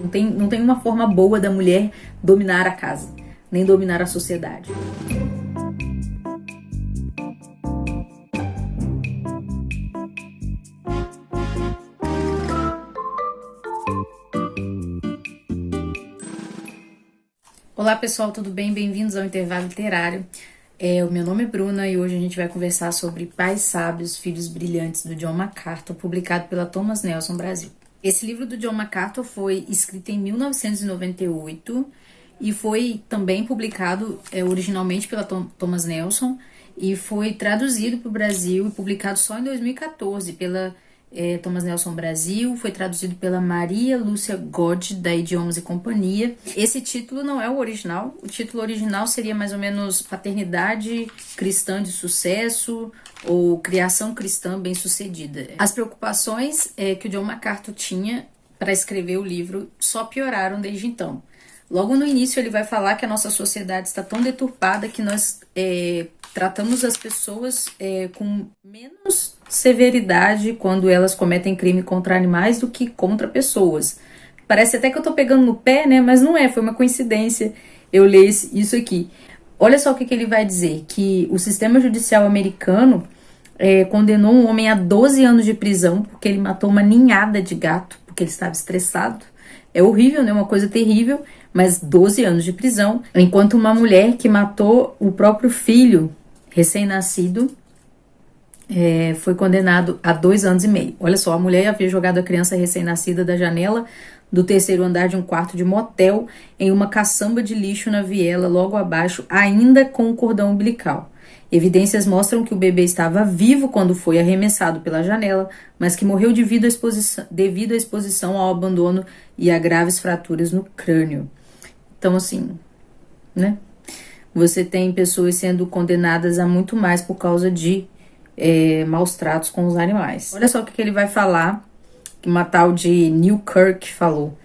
Não tem uma forma boa da mulher dominar a casa, nem dominar a sociedade. Olá pessoal, tudo bem? Bem-vindos ao Intervalo Literário. O meu nome é Bruna e hoje a gente vai conversar sobre Pais Sábios, Filhos Brilhantes, do John MacArthur, publicado pela Thomas Nelson Brasil. Esse livro do John MacArthur foi escrito em 1998 e foi também publicado originalmente pela Thomas Nelson e foi traduzido para o Brasil e publicado só em 2014 pela Thomas Nelson Brasil, foi traduzido pela Maria Lúcia Gode, da Idiomas e Companhia. Esse título não é o original, o título original seria mais ou menos Paternidade Cristã de Sucesso ou Criação Cristã Bem-Sucedida. As preocupações que o John MacArthur tinha para escrever o livro só pioraram desde então. Logo no início ele vai falar que a nossa sociedade está tão deturpada que nós tratamos as pessoas com menos severidade quando elas cometem crime contra animais do que contra pessoas. Parece até que eu tô pegando no pé, né? Mas não é, foi uma coincidência eu ler isso aqui. Olha só o que ele vai dizer, que o sistema judicial americano condenou um homem a 12 anos de prisão porque ele matou uma ninhada de gato, porque ele estava estressado. É horrível, né? Uma coisa terrível, mas 12 anos de prisão. Enquanto uma mulher que matou o próprio filho recém-nascido foi condenado a 2 anos e meio. Olha só, a mulher havia jogado a criança recém-nascida da janela do 3º andar de um quarto de motel em uma caçamba de lixo na viela logo abaixo, ainda com o cordão umbilical. Evidências mostram que o bebê estava vivo quando foi arremessado pela janela, mas que morreu devido à exposição ao abandono e a graves fraturas no crânio. Então, assim, né? Você tem pessoas sendo condenadas a muito mais por causa de maus tratos com os animais. Olha só o que ele vai falar, que uma tal de Newkirk falou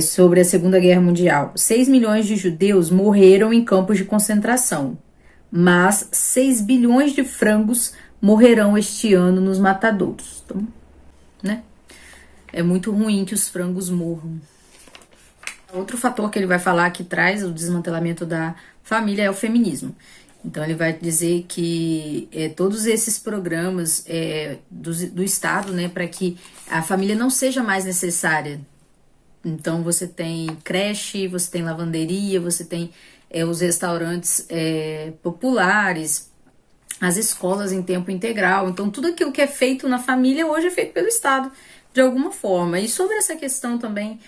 sobre a Segunda Guerra Mundial. 6 milhões de judeus morreram em campos de concentração, mas 6 bilhões de frangos morrerão este ano nos matadouros. Então, né? É muito ruim que os frangos morram. Outro fator que ele vai falar que traz o desmantelamento da família é o feminismo. Então ele vai dizer que todos esses programas do Estado, né, para que a família não seja mais necessária. Então você tem creche, você tem lavanderia, você tem os restaurantes populares, as escolas em tempo integral. Então tudo aquilo que é feito na família hoje é feito pelo Estado, de alguma forma. E sobre essa questão também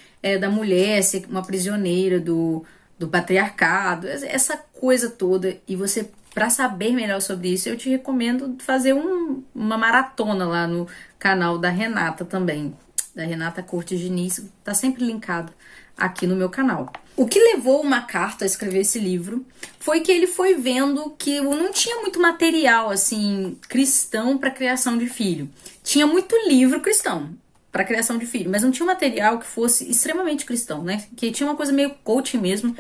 da mulher ser uma prisioneira do patriarcado, essa coisa toda, e você, para saber melhor sobre isso, eu te recomendo fazer uma maratona lá no canal da Renata também, da Renata Cortes Diniz, tá sempre linkado aqui no meu canal. O que levou o MacArthur a escrever esse livro foi que ele foi vendo que não tinha muito material assim cristão para criação de filho. Tinha muito livro cristão para criação de filho, mas não tinha um material que fosse extremamente cristão, né? Que tinha uma coisa meio coaching mesmo,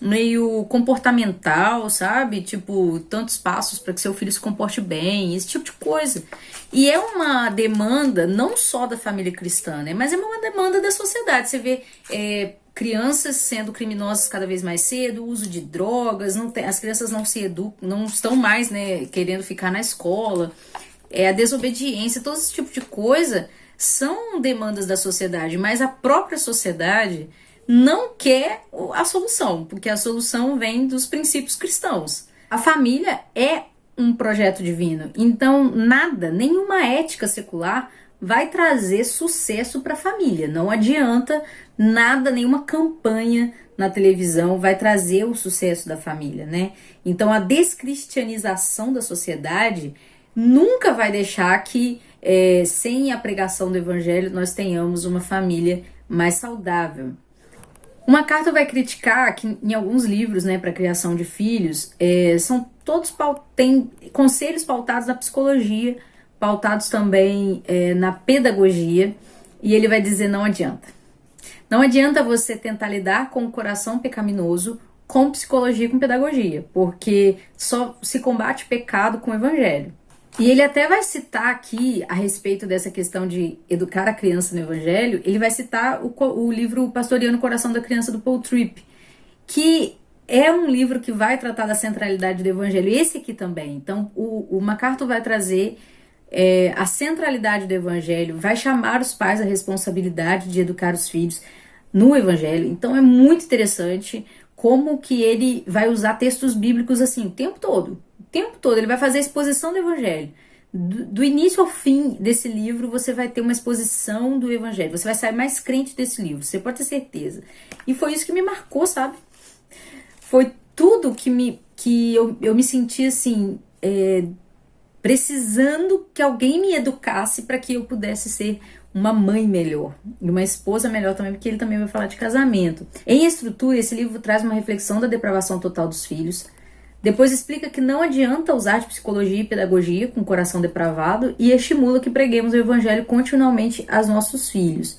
meio comportamental, sabe? Tipo, tantos passos para que seu filho se comporte bem, esse tipo de coisa. E é uma demanda não só da família cristã, né? Mas é uma demanda da sociedade. Você vê crianças sendo criminosas cada vez mais cedo, uso de drogas, as crianças não se educam, não estão mais, né, querendo ficar na escola, a desobediência, todo esse tipo de coisa são demandas da sociedade, mas a própria sociedade não quer a solução, porque a solução vem dos princípios cristãos. A família é um projeto divino, então nenhuma ética secular vai trazer sucesso para a família. Não adianta nada, nenhuma campanha na televisão vai trazer o sucesso da família, né? Então a descristianização da sociedade nunca vai deixar que sem a pregação do evangelho nós tenhamos uma família mais saudável. O MacArthur vai criticar que em alguns livros, né, para criação de filhos, tem conselhos pautados na psicologia, pautados também na pedagogia, e ele vai dizer: não adianta. Não adianta você tentar lidar com o coração pecaminoso com psicologia e com pedagogia, porque só se combate pecado com o evangelho. E ele até vai citar aqui, a respeito dessa questão de educar a criança no Evangelho, ele vai citar o livro Pastoreando o Coração da Criança, do Paul Tripp, que é um livro que vai tratar da centralidade do Evangelho. Esse aqui também. Então, o MacArthur vai trazer a centralidade do Evangelho, vai chamar os pais à responsabilidade de educar os filhos no Evangelho. Então, é muito interessante como que ele vai usar textos bíblicos assim o tempo todo. O tempo todo ele vai fazer a exposição do Evangelho. Do início ao fim desse livro, você vai ter uma exposição do Evangelho. Você vai sair mais crente desse livro, você pode ter certeza. E foi isso que me marcou, sabe? Foi tudo que eu me senti assim, precisando que alguém me educasse para que eu pudesse ser uma mãe melhor e uma esposa melhor também, porque ele também vai falar de casamento. Em estrutura, esse livro traz uma reflexão da depravação total dos filhos. Depois explica que não adianta usar de psicologia e pedagogia com o coração depravado e estimula que preguemos o Evangelho continuamente aos nossos filhos.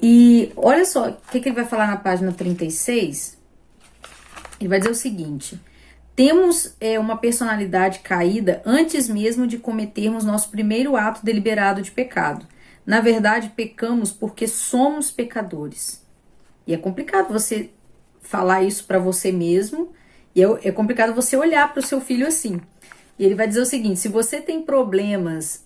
E olha só o que ele vai falar na página 36. Ele vai dizer o seguinte: temos uma personalidade caída antes mesmo de cometermos nosso primeiro ato deliberado de pecado. Na verdade, pecamos porque somos pecadores. E é complicado você falar isso para você mesmo, e é complicado você olhar para o seu filho assim. E ele vai dizer o seguinte: se você tem problemas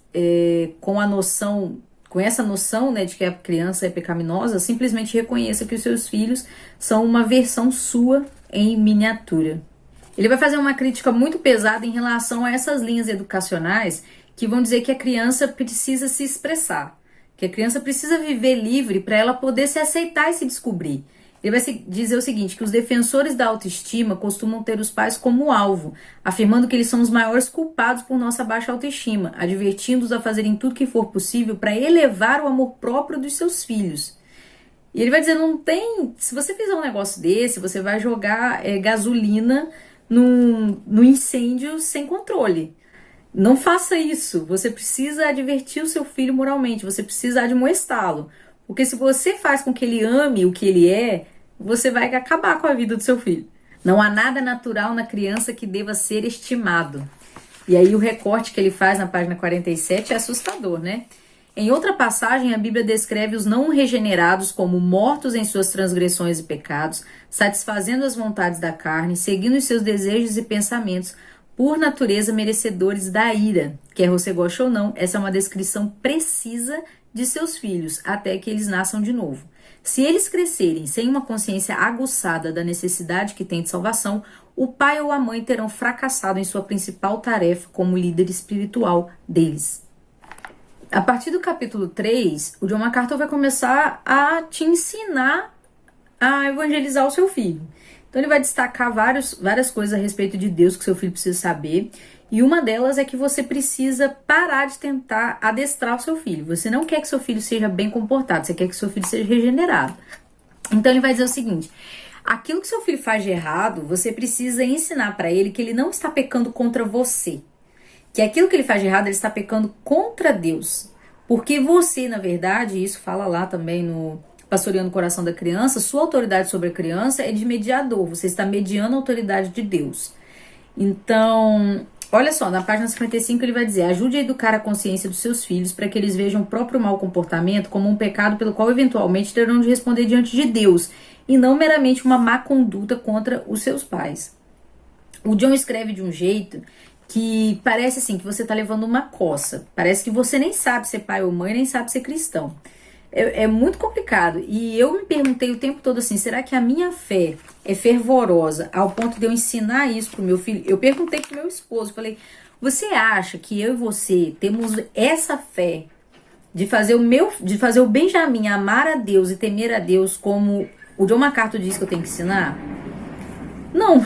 com a noção, com essa noção, né, de que a criança é pecaminosa, simplesmente reconheça que os seus filhos são uma versão sua em miniatura. Ele vai fazer uma crítica muito pesada em relação a essas linhas educacionais que vão dizer que a criança precisa se expressar, que a criança precisa viver livre para ela poder se aceitar e se descobrir. Ele vai dizer o seguinte, que os defensores da autoestima costumam ter os pais como alvo, afirmando que eles são os maiores culpados por nossa baixa autoestima, advertindo-os a fazerem tudo que for possível para elevar o amor próprio dos seus filhos. E ele vai dizer, não tem... Se você fizer um negócio desse, você vai jogar gasolina no incêndio sem controle. Não faça isso. Você precisa advertir o seu filho moralmente. Você precisa admoestá-lo. Porque se você faz com que ele ame o que ele é, você vai acabar com a vida do seu filho. Não há nada natural na criança que deva ser estimado. E aí o recorte que ele faz na página 47 é assustador, né? Em outra passagem, a Bíblia descreve os não regenerados como mortos em suas transgressões e pecados, satisfazendo as vontades da carne, seguindo os seus desejos e pensamentos, por natureza merecedores da ira. Quer você goste ou não, essa é uma descrição precisa de seus filhos, até que eles nasçam de novo. Se eles crescerem sem uma consciência aguçada da necessidade que têm de salvação, o pai ou a mãe terão fracassado em sua principal tarefa como líder espiritual deles. A partir do capítulo 3, o John MacArthur vai começar a te ensinar a evangelizar o seu filho. Então ele vai destacar várias coisas a respeito de Deus que seu filho precisa saber. E uma delas é que você precisa parar de tentar adestrar o seu filho. Você não quer que seu filho seja bem comportado, você quer que seu filho seja regenerado. Então ele vai dizer o seguinte: aquilo que seu filho faz de errado, você precisa ensinar para ele que ele não está pecando contra você. Que aquilo que ele faz de errado, ele está pecando contra Deus. Porque você, na verdade, isso fala lá também no Pastoreando o Coração da Criança, sua autoridade sobre a criança é de mediador. Você está mediando a autoridade de Deus. Então, olha só, na página 55 ele vai dizer: ajude a educar a consciência dos seus filhos para que eles vejam o próprio mau comportamento como um pecado pelo qual eventualmente terão de responder diante de Deus, e não meramente uma má conduta contra os seus pais. O John escreve de um jeito que parece assim, que você tá levando uma coça. Parece que você nem sabe ser pai ou mãe, nem sabe ser cristão. É muito complicado. E eu me perguntei o tempo todo assim, será que a minha fé é fervorosa ao ponto de eu ensinar isso pro meu filho? Eu perguntei pro meu esposo, falei, você acha que eu e você temos essa fé de fazer o Benjamin amar a Deus e temer a Deus como o John MacArthur diz que eu tenho que ensinar? Não.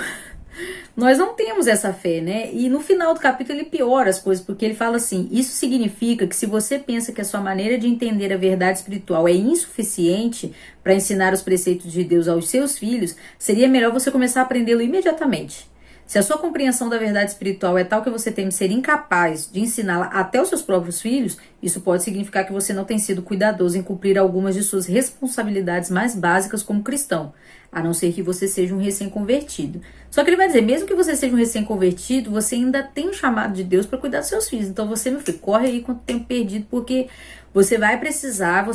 Nós não temos essa fé, né? E no final do capítulo ele piora as coisas, porque ele fala assim: isso significa que se você pensa que a sua maneira de entender a verdade espiritual é insuficiente para ensinar os preceitos de Deus aos seus filhos, seria melhor você começar a aprendê-lo imediatamente. Se a sua compreensão da verdade espiritual é tal que você teme ser incapaz de ensiná-la até os seus próprios filhos, isso pode significar que você não tem sido cuidadoso em cumprir algumas de suas responsabilidades mais básicas como cristão, a não ser que você seja um recém-convertido. Só que ele vai dizer, mesmo que você seja um recém-convertido, você ainda tem um chamado de Deus para cuidar dos seus filhos. Então você, meu filho, corre aí quanto tempo perdido, porque você vai precisar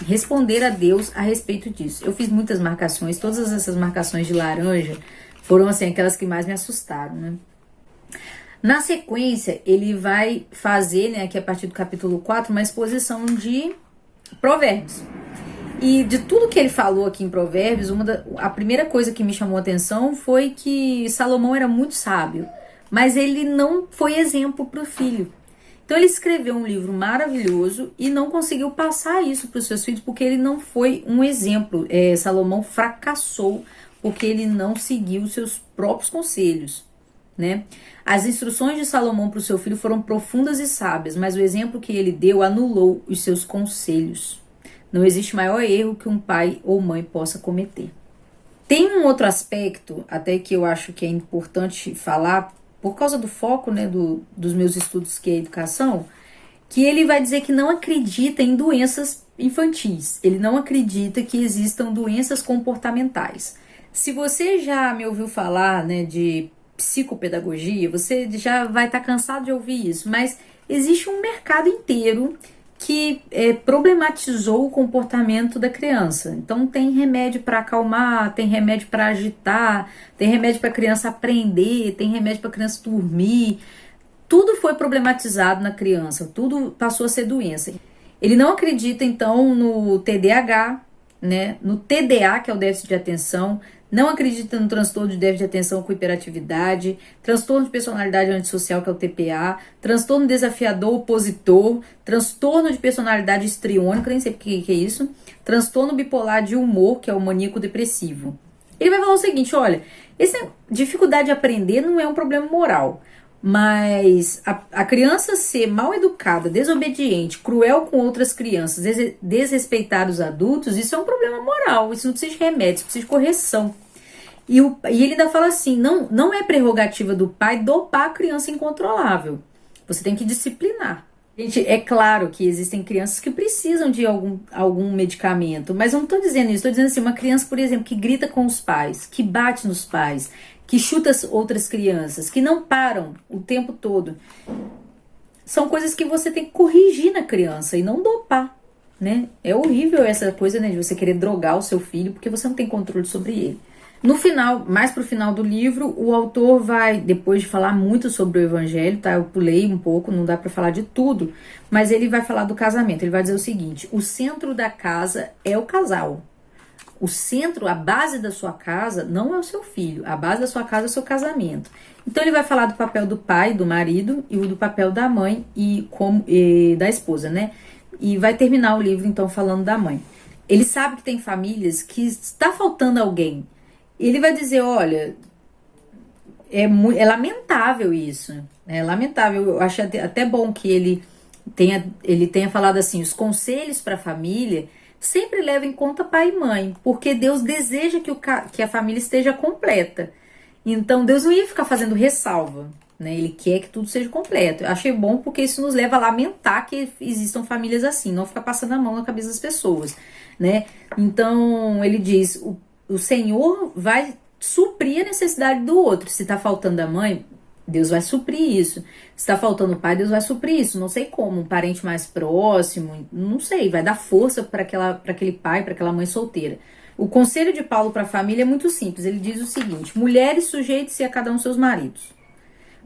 responder a Deus a respeito disso. Eu fiz muitas marcações, todas essas marcações de laranja foram assim, aquelas que mais me assustaram, né? Na sequência, ele vai fazer, né, aqui a partir do capítulo 4, uma exposição de Provérbios. E de tudo que ele falou aqui em Provérbios, a primeira coisa que me chamou a atenção foi que Salomão era muito sábio, mas ele não foi exemplo para o filho. Então ele escreveu um livro maravilhoso e não conseguiu passar isso para os seus filhos porque ele não foi um exemplo. Salomão fracassou porque ele não seguiu os seus próprios conselhos, né? As instruções de Salomão para o seu filho foram profundas e sábias, mas o exemplo que ele deu anulou os seus conselhos. Não existe maior erro que um pai ou mãe possa cometer. Tem um outro aspecto, até que eu acho que é importante falar, por causa do foco, né, dos meus estudos, que é a educação, que ele vai dizer que não acredita em doenças infantis. Ele não acredita que existam doenças comportamentais. Se você já me ouviu falar, né, de psicopedagogia, você já vai estar cansado de ouvir isso, mas existe um mercado inteiro que problematizou o comportamento da criança. Então tem remédio para acalmar, tem remédio para agitar, tem remédio para a criança aprender, tem remédio para a criança dormir. Tudo foi problematizado na criança, tudo passou a ser doença. Ele não acredita então no TDAH, né, no TDA, que é o déficit de atenção, não acredita no transtorno de déficit de atenção com hiperatividade, transtorno de personalidade antissocial, que é o TPA, transtorno desafiador opositor, transtorno de personalidade histriônica, nem sei o que é isso, transtorno bipolar de humor, que é o maníaco depressivo. Ele vai falar o seguinte, olha, essa dificuldade de aprender não é um problema moral, mas a criança ser mal educada, desobediente, cruel com outras crianças, desrespeitar os adultos, isso é um problema moral, isso não precisa de remédio, isso precisa de correção. E ele ainda fala assim, não é prerrogativa do pai dopar a criança incontrolável, você tem que disciplinar. Gente, é claro que existem crianças que precisam de algum medicamento, mas eu não estou dizendo isso, estou dizendo assim, uma criança, por exemplo, que grita com os pais, que bate nos pais, que chuta outras crianças, que não param o tempo todo. São coisas que você tem que corrigir na criança e não dopar, né? É horrível essa coisa, né, de você querer drogar o seu filho porque você não tem controle sobre ele. No final, mais pro final do livro, o autor vai, depois de falar muito sobre o evangelho, tá? Eu pulei um pouco, não dá para falar de tudo, mas ele vai falar do casamento. Ele vai dizer o seguinte: o centro da casa é o casal. O centro, a base da sua casa não é o seu filho, a base da sua casa é o seu casamento. Então ele vai falar do papel do pai, do marido, e do papel da mãe e da esposa, né? E vai terminar o livro então falando da mãe. Ele sabe que tem famílias que está faltando alguém. Ele vai dizer, olha, é lamentável isso, é lamentável. Eu acho até bom que ele tenha falado assim, os conselhos para a família sempre levam em conta pai e mãe, porque Deus deseja que a família esteja completa. Então Deus não ia ficar fazendo ressalva, né? Ele quer que tudo seja completo. Eu achei bom porque isso nos leva a lamentar que existam famílias assim, não ficar passando a mão na cabeça das pessoas, né? Então ele diz, o Senhor vai suprir a necessidade do outro. Se tá faltando a mãe, Deus vai suprir isso. Se tá faltando o pai, Deus vai suprir isso. Não sei como, um parente mais próximo, não sei, vai dar força para aquele pai, para aquela mãe solteira. O conselho de Paulo para a família é muito simples. Ele diz o seguinte: mulheres, sujeitem-se a cada um seus maridos.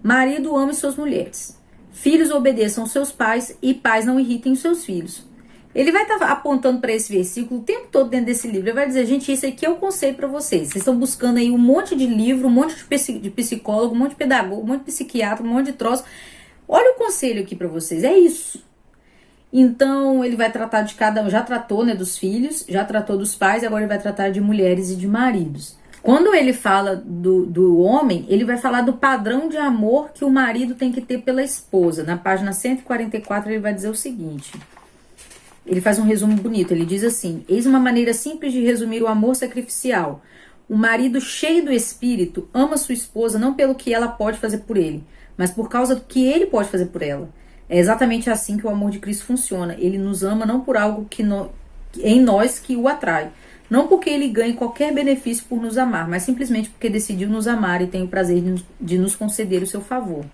Marido, ame suas mulheres. Filhos, obedeçam seus pais, e pais, não irritem os seus filhos. Ele vai estar apontando para esse versículo o tempo todo dentro desse livro. Ele vai dizer, gente, isso aqui é o conselho para vocês. Vocês estão buscando aí um monte de livro, um monte de psicólogo, um monte de pedagogo, um monte de psiquiatra, um monte de troço. Olha o conselho aqui para vocês, é isso. Então, ele vai tratar de cada um, já tratou, né, dos filhos, já tratou dos pais, agora ele vai tratar de mulheres e de maridos. Quando ele fala do homem, ele vai falar do padrão de amor que o marido tem que ter pela esposa. Na página 144, ele vai dizer o seguinte... Ele faz um resumo bonito, ele diz assim: eis uma maneira simples de resumir o amor sacrificial. O marido cheio do Espírito ama sua esposa não pelo que ela pode fazer por ele, mas por causa do que ele pode fazer por ela. É exatamente assim que o amor de Cristo funciona. Ele nos ama não por algo em nós que o atrai, não porque ele ganhe qualquer benefício por nos amar, mas simplesmente porque decidiu nos amar e tem o prazer de nos conceder o seu favor.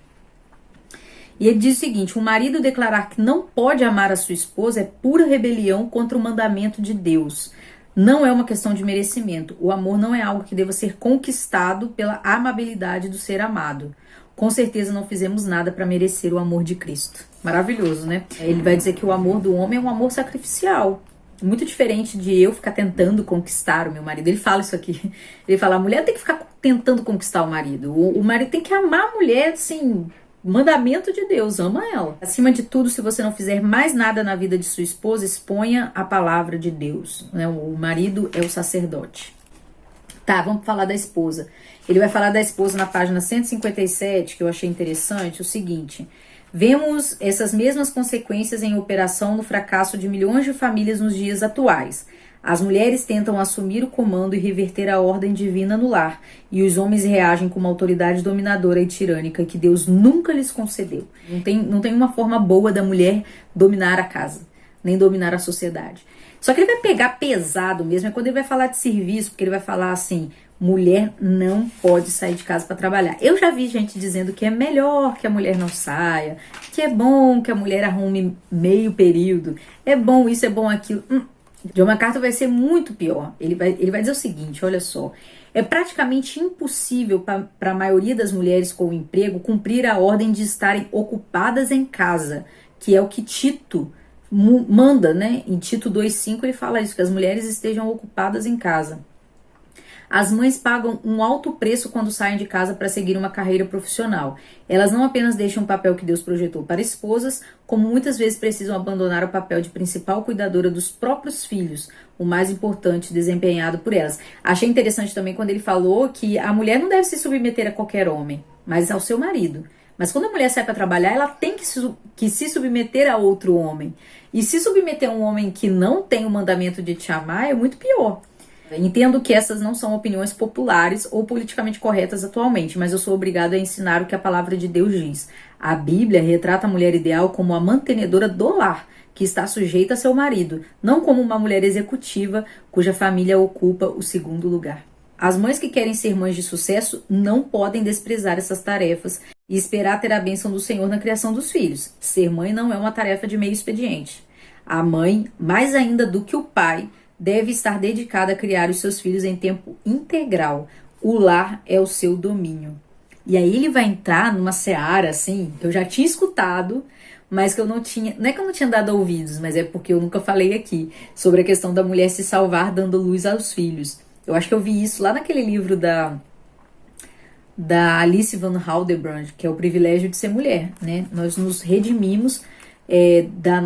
E ele diz o seguinte: o marido declarar que não pode amar a sua esposa é pura rebelião contra o mandamento de Deus. Não é uma questão de merecimento. O amor não é algo que deva ser conquistado pela amabilidade do ser amado. Com certeza não fizemos nada para merecer o amor de Cristo. Maravilhoso, né? Ele vai dizer que o amor do homem é um amor sacrificial. Muito diferente de eu ficar tentando conquistar o meu marido. Ele fala isso aqui. Ele fala: a mulher tem que ficar tentando conquistar o marido. O marido tem que amar a mulher, assim, mandamento de Deus, ama ela. Acima de tudo, se você não fizer mais nada na vida de sua esposa, exponha a palavra de Deus, né? O marido é o sacerdote. Tá, vamos falar da esposa. Ele vai falar da esposa na página 157, que eu achei interessante, o seguinte: vemos essas mesmas consequências em operação no fracasso de milhões de famílias nos dias atuais. As mulheres tentam assumir o comando e reverter a ordem divina no lar, e os homens reagem com uma autoridade dominadora e tirânica que Deus nunca lhes concedeu. Não tem uma forma boa da mulher dominar a casa, nem dominar a sociedade. Só que ele vai pegar pesado mesmo, é quando ele vai falar de serviço, porque ele vai falar assim: mulher não pode sair de casa para trabalhar. Eu já vi gente dizendo que é melhor que a mulher não saia, que é bom que a mulher arrume meio período, é bom isso, é bom aquilo. John MacArthur vai ser muito pior. Ele vai dizer o seguinte: olha só, é praticamente impossível para a maioria das mulheres com emprego cumprir a ordem de estarem ocupadas em casa, que é o que Tito manda, né? Em Tito 2,5 ele fala isso, que as mulheres estejam ocupadas em casa. As mães pagam um alto preço quando saem de casa para seguir uma carreira profissional. Elas não apenas deixam o papel que Deus projetou para esposas, como muitas vezes precisam abandonar o papel de principal cuidadora dos próprios filhos, o mais importante desempenhado por elas. Achei interessante também quando ele falou que a mulher não deve se submeter a qualquer homem, mas ao seu marido. Mas quando a mulher sai para trabalhar, ela tem que se submeter a outro homem. E se submeter a um homem que não tem o mandamento de te amar é muito pior. Entendo que essas não são opiniões populares ou politicamente corretas atualmente, mas eu sou obrigada a ensinar o que a palavra de Deus diz. A Bíblia retrata a mulher ideal como a mantenedora do lar, que está sujeita a seu marido, não como uma mulher executiva cuja família ocupa o segundo lugar. As mães que querem ser mães de sucesso não podem desprezar essas tarefas e esperar ter a bênção do Senhor na criação dos filhos. Ser mãe não é uma tarefa de meio expediente. A mãe, mais ainda do que o pai, deve estar dedicada a criar os seus filhos em tempo integral. O lar é o seu domínio. E aí ele vai entrar numa seara, assim, que eu já tinha escutado, mas que eu não tinha... Não é que eu não tinha dado ouvidos, mas é porque eu nunca falei aqui, sobre a questão da mulher se salvar dando luz aos filhos. Eu acho que eu vi isso lá naquele livro da Alice Van Hildebrand, que é O Privilégio de Ser Mulher, né? Nós nos redimimos da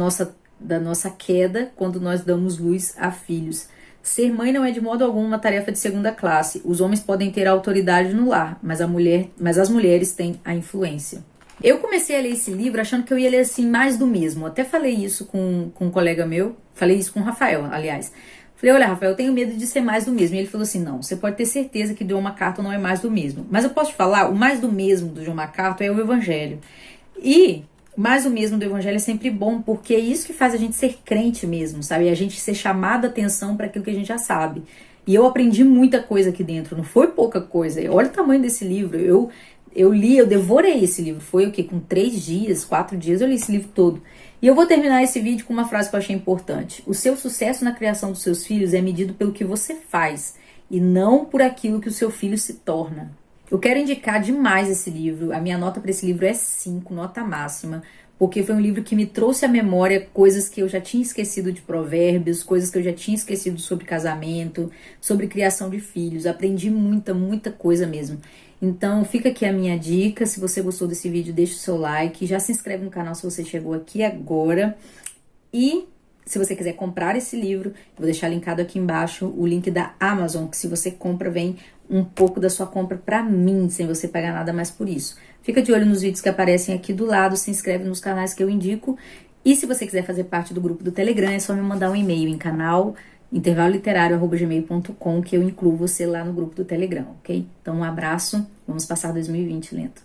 nossa queda quando nós damos luz a filhos. Ser mãe não é de modo algum uma tarefa de segunda classe. Os homens podem ter a autoridade no lar, mas as mulheres têm a influência. Eu comecei a ler esse livro achando que eu ia ler assim mais do mesmo. Até falei isso com um colega meu, falei isso com o Rafael, aliás. Falei: olha, Rafael, eu tenho medo de ser mais do mesmo. E ele falou assim: não, você pode ter certeza que John MacArthur não é mais do mesmo. Mas eu posso te falar, o mais do mesmo do John MacArthur é o Evangelho. E mais do mesmo do Evangelho é sempre bom, porque é isso que faz a gente ser crente mesmo, sabe? A gente ser chamado a atenção para aquilo que a gente já sabe. E eu aprendi muita coisa aqui dentro, não foi pouca coisa. Olha o tamanho desse livro. Eu li, eu devorei esse livro. Foi o quê? Com 3 dias, 4 dias, eu li esse livro todo. E eu vou terminar esse vídeo com uma frase que eu achei importante. O seu sucesso na criação dos seus filhos é medido pelo que você faz, e não por aquilo que o seu filho se torna. Eu quero indicar demais esse livro. A minha nota para esse livro é 5, nota máxima, porque foi um livro que me trouxe à memória coisas que eu já tinha esquecido de provérbios, coisas que eu já tinha esquecido sobre casamento, sobre criação de filhos. Aprendi muita coisa mesmo. Então fica aqui a minha dica. Se você gostou desse vídeo, deixa o seu like, já se inscreve no canal se você chegou aqui agora. E se você quiser comprar esse livro, eu vou deixar linkado aqui embaixo o link da Amazon, que se você compra, vem um pouco da sua compra pra mim, sem você pagar nada mais por isso. Fica de olho nos vídeos que aparecem aqui do lado, se inscreve nos canais que eu indico. E se você quiser fazer parte do grupo do Telegram, é só me mandar um e-mail em canal intervaloliterário@gmail.com, que eu incluo você lá no grupo do Telegram, ok? Então, um abraço, vamos passar 2020 lento.